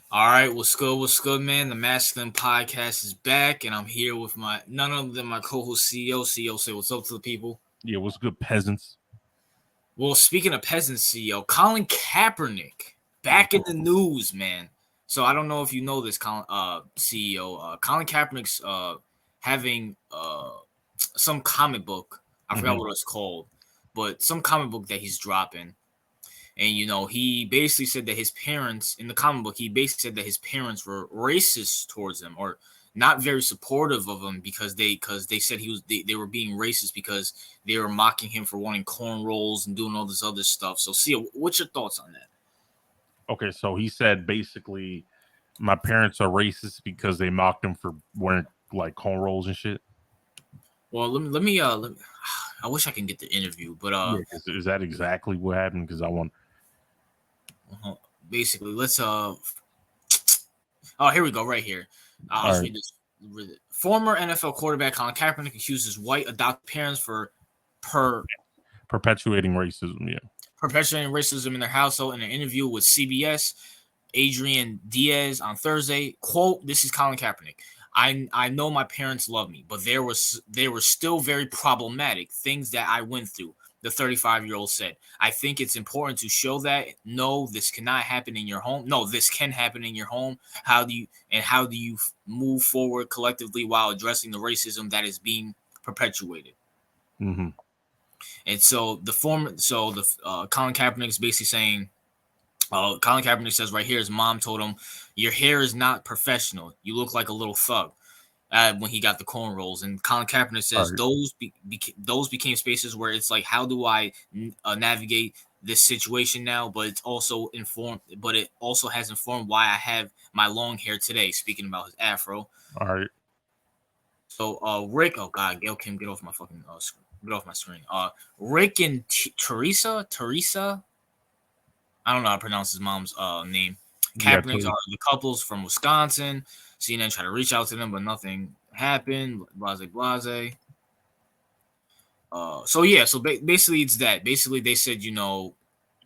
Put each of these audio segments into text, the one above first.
All right, what's good, man? The Masculine Podcast is back, and I'm here with my none other than my co-host CEO. CEO, say what's up to the people. Yeah, what's good, peasants? Well, speaking of peasants, CEO, Colin Kaepernick Yeah, back in the news, man. So I don't know if you know this, CEO. Colin Kaepernick's having some comic book. I forgot hmm what it's called, but some comic book that he's dropping. And he basically said that his parents in the comic book, he basically said that his parents were racist towards him or not very supportive of him because they said they were being racist because they were mocking him for wanting cornrows and doing all this other stuff. So, Sia, what's your thoughts on that? Okay, so he said basically, my parents are racist because they mocked him for wearing like cornrows and shit. Well, let me I wish I can get the interview, but Yeah, is that exactly what happened? Because I want. uh, basically, let's oh, here we go, right here. I'll All just right, read this. Former NFL quarterback Colin Kaepernick accuses white adopted parents for per perpetuating racism. Yeah. perpetuating racism in their household. In an interview with CBS, Adrian Diaz on Thursday, quote, this is Colin Kaepernick. I know my parents love me, but they were still very problematic things that I went through. The 35-year-old said, I think it's important to show that no, this cannot happen in your home. No, this can happen in your home. How do you move forward collectively while addressing the racism that is being perpetuated? hmm And so the Colin Kaepernick is basically saying, Colin Kaepernick says right here, his mom told him, "Your hair is not professional. You look like a little thug." When he got the cornrows, and Colin Kaepernick All says right. those became spaces where it's like, how do I navigate this situation now? But it's also informed, but it also has informed why I have my long hair today. Speaking about his afro. All right. So Rick, oh God, Gail Kim, get off my fucking screen. Get off my screen. Rick and Teresa, I don't know how to pronounce his mom's name. Yeah. Kaepernicks are the couples from Wisconsin. CNN tried to reach out to them, but nothing happened. Blase, blase. So yeah, so basically it's that. Basically they said,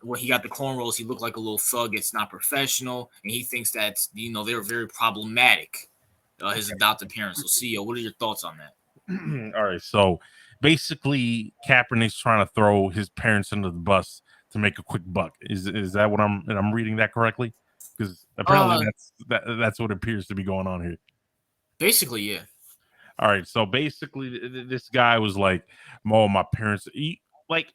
when he got the cornrows, he looked like a little thug. It's not professional, and he thinks that they're very problematic. His adopted parents. So, CEO, what are your thoughts on that? All right. So basically, Kaepernick's trying to throw his parents under the bus to make a quick buck. Is that what I'm reading that correctly? Because apparently Uh, that's what appears to be going on here. Basically, yeah. All right, so basically, this guy was like, "Oh, my parents, like,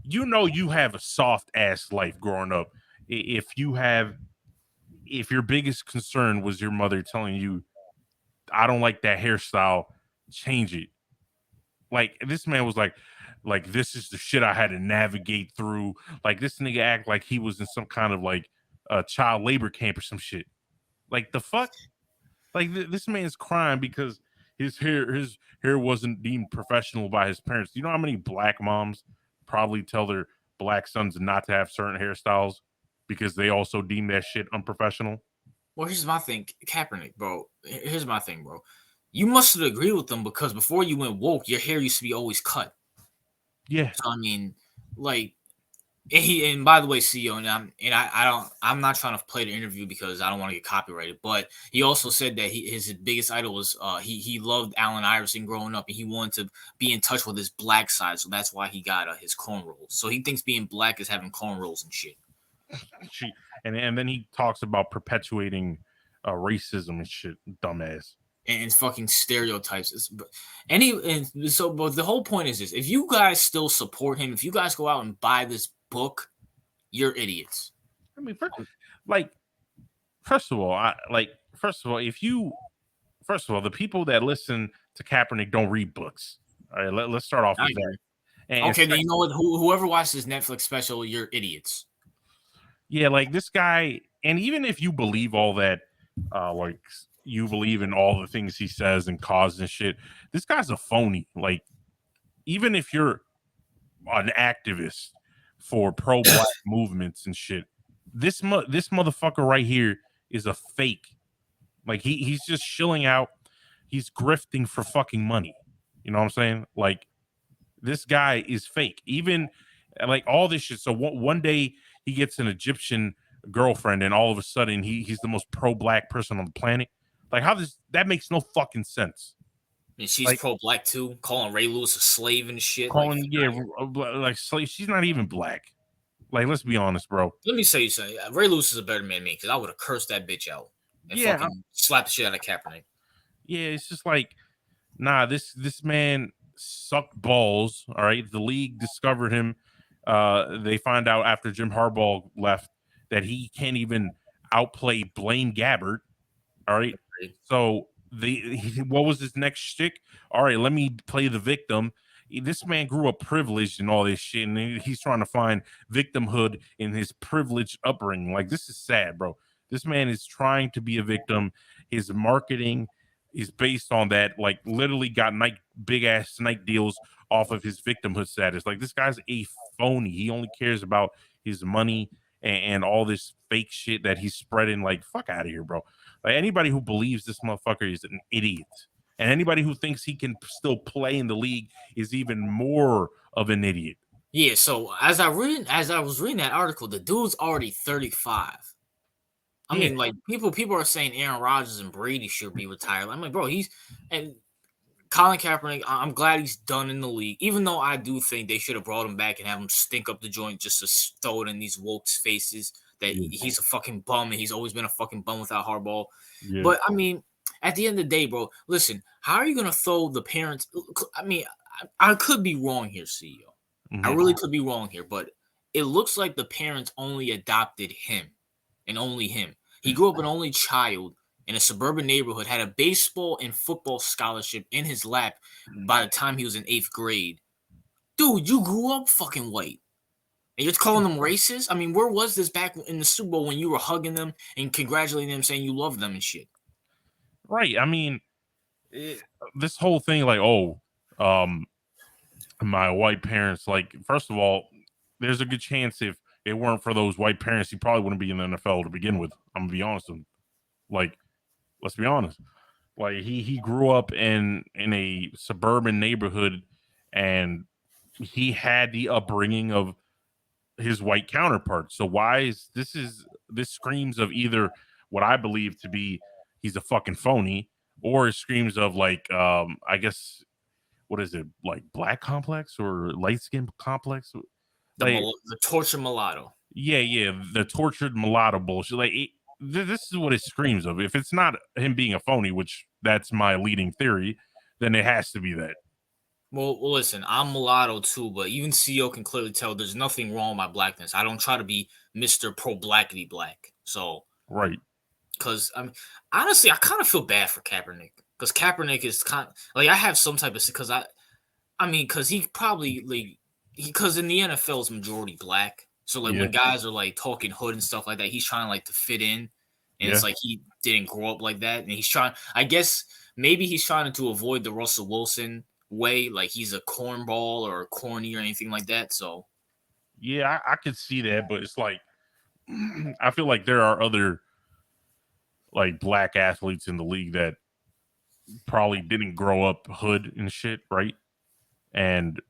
you have a soft ass life growing up. If you have, if your biggest concern was your mother telling you, I don't like that hairstyle, change it. Like this man was like this is the shit I had to navigate through. Like this nigga act like he was in some kind of like child labor camp or some shit. Like the fuck." Like this man's crying because his hair wasn't deemed professional by his parents. Do you know how many black moms probably tell their black sons not to have certain hairstyles because they also deem that shit unprofessional? Well, here's my thing, Kaepernick, bro. Here's my thing, bro. You must have agreed with them because before you went woke, your hair used to be always cut. Yeah. So I mean, like, and by the way, CEO, I'm not trying to play the interview because I don't want to get copyrighted. But he also said that his biggest idol was he loved Allen Iverson growing up, and he wanted to be in touch with his black side, so that's why he got his cornrows. So he thinks being black is having cornrows and shit. She and then he talks about perpetuating racism and shit, dumbass. And fucking stereotypes. But the whole point is this: if you guys still support him, if you guys go out and buy this book, you're idiots. I mean, like first of all, first of all, if you first of all, the people that listen to Kaepernick don't read books. All right, let's start off I with that. agree. And Okay, then you know second, what? Whoever watched this Netflix special, you're idiots. yeah, like this guy, and even if you believe all that, like you believe in all the things he says and causes and shit, this guy's a phony. Like, even if you're an activist for pro black movements and shit, this motherfucker right here is a fake. Like he's just shilling out, he's grifting for fucking money. You know what I'm saying? Like this guy is fake. Even like all this shit. So one day he gets an Egyptian girlfriend, and all of a sudden he's the most pro-black person on the planet. Like, how does that makes no fucking sense? And she's Like, pro-black too, calling Ray Lewis a slave and shit. Like, calling, yeah, like slave. She's not even black. Like, let's be honest, bro. let me say something. Ray Lewis is a better man than me because I would have cursed that bitch out and Yeah, fucking slapped the shit out of Kaepernick. yeah. It's just like, nah. This man sucked balls. All right, the league discovered him. They find out after Jim Harbaugh left that he can't even outplay Blaine Gabbert. All right. So what was his next shtick? All right, let me play the victim. This man grew up privileged and all this shit, and he's trying to find victimhood in his privileged upbringing. Like, this is sad, bro. This man is trying to be a victim. His marketing is based on that. Like, literally got big ass Nike deals off of his victimhood status. Like, this guy's a phony. He only cares about his money and all this fake shit that he's spreading. Like, fuck out of here, bro. Like, anybody who believes this motherfucker is an idiot. And anybody who thinks he can still play in the league is even more of an idiot. Yeah, so as I was reading that article, the dude's already 35. I Yeah. mean, like people are saying Aaron Rodgers and Brady should be retired. I'm like, bro, and Colin Kaepernick. I'm glad he's done in the league, even though I do think they should have brought him back and have him stink up the joint just to throw it in these woke's faces that Yeah. he's a fucking bum and he's always been a fucking bum without Harbaugh. Yeah. But I mean, at the end of the day, bro, listen, how are you gonna throw the parents? I mean, I could be wrong here, CEO. I really could be wrong here, but it looks like the parents only adopted him and only him. He grew up an only child in a suburban neighborhood, had a baseball and football scholarship in his lap by the time he was in 8th grade. Dude, you grew up fucking white. And you're calling them racist? I mean, where was this back in the Super Bowl when you were hugging them and congratulating them, saying you love them and shit? Right. I mean, this whole thing, like, oh, my white parents, like, first of all, there's a good chance if it weren't for those white parents, he probably wouldn't be in the NFL to begin with. I'm gonna be honest with him. Like, let's be honest. Like, he grew up in a suburban neighborhood, and he had the upbringing of his white counterpart. So why this screams of either what I believe to be he's a fucking phony, or it screams of, like, I guess, what is it, like, black complex or light skin complex? Like, The tortured mulatto. yeah, the tortured mulatto bullshit. Like, this is what it screams of. If it's not him being a phony, which that's my leading theory, then it has to be that. Well, listen, I'm mulatto too, but even CEO can clearly tell there's nothing wrong with my blackness. I don't try to be Mr. Pro Blackity Black. So, Right. because I mean, honestly, I kind of feel bad for Kaepernick because Kaepernick is kind like I have some type of because I mean, because he probably like because in the NFL is majority black. So like Yeah. when guys are like talking hood and stuff like that, he's trying like to fit in, and it's Yeah. like he didn't grow up like that, and he's trying. I guess maybe he's trying to avoid the Russell Wilson way, like he's a cornball or corny or anything like that. So Yeah, I could see that, but it's like I feel like there are other, like, black athletes in the league that probably didn't grow up hood and shit, right? And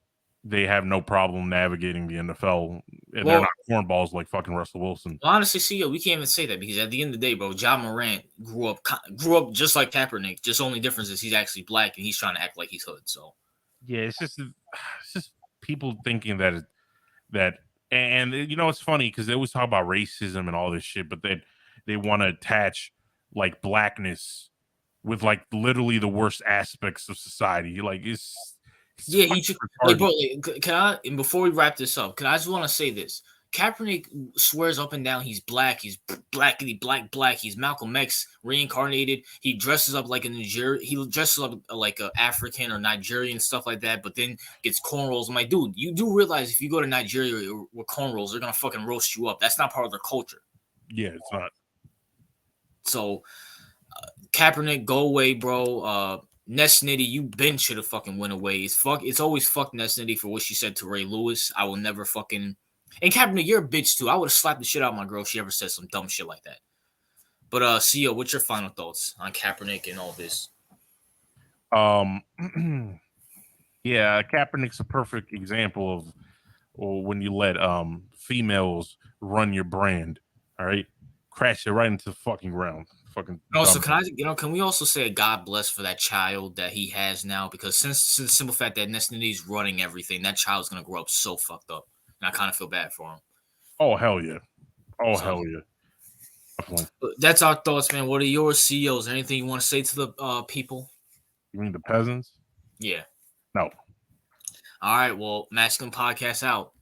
they have no problem navigating the NFL, and they're well, not cornballs like fucking Russell Wilson. honestly, CEO, we can't even say that because at the end of the day, bro, John Morant grew up just like Kaepernick. Just only difference is he's actually black and he's trying to act like he's hood. So Yeah, it's just people thinking that, and it's funny because they always talk about racism and all this shit, but then they want to attach, like, blackness with, like, literally the worst aspects of society. Like, it's yeah, fucking like, bro, retarded. like, can I? And before we wrap this up, can I just want to say this? Kaepernick swears up and down he's black. He's blackity black. He's Malcolm X reincarnated. He dresses up like a Nigerian. He dresses up like a African or Nigerian stuff like that. But then gets cornrows. I'm like, dude, you do realize if you go to Nigeria with cornrows, they're gonna fucking roast you up. That's not part of their culture. Yeah, it's not. So Kaepernick, go away, bro. Ness Nitty, you been should have fucking went away. It's always fuck Ness Nitty for what she said to Ray Lewis. I will never fucking and Kaepernick, you're a bitch too. I would have slapped the shit out of my girl if she ever said some dumb shit like that. But CEO, what's your final thoughts on Kaepernick and all this? Um, yeah, Kaepernick's a perfect example of when you let females run your brand. All right, crash it right into the fucking ground. Fucking Also, dumb. can we also say God bless for that child that he has now? Because since the simple fact that Nestini's running everything, that child's gonna grow up so fucked up, and I kind of feel bad for him. Oh hell yeah. Oh So hell yeah. Definitely. that's our thoughts, man. What are your CEOs? Anything you want to say to the people? You mean the peasants? Yeah. No. All right. Well, Masculine Podcast out.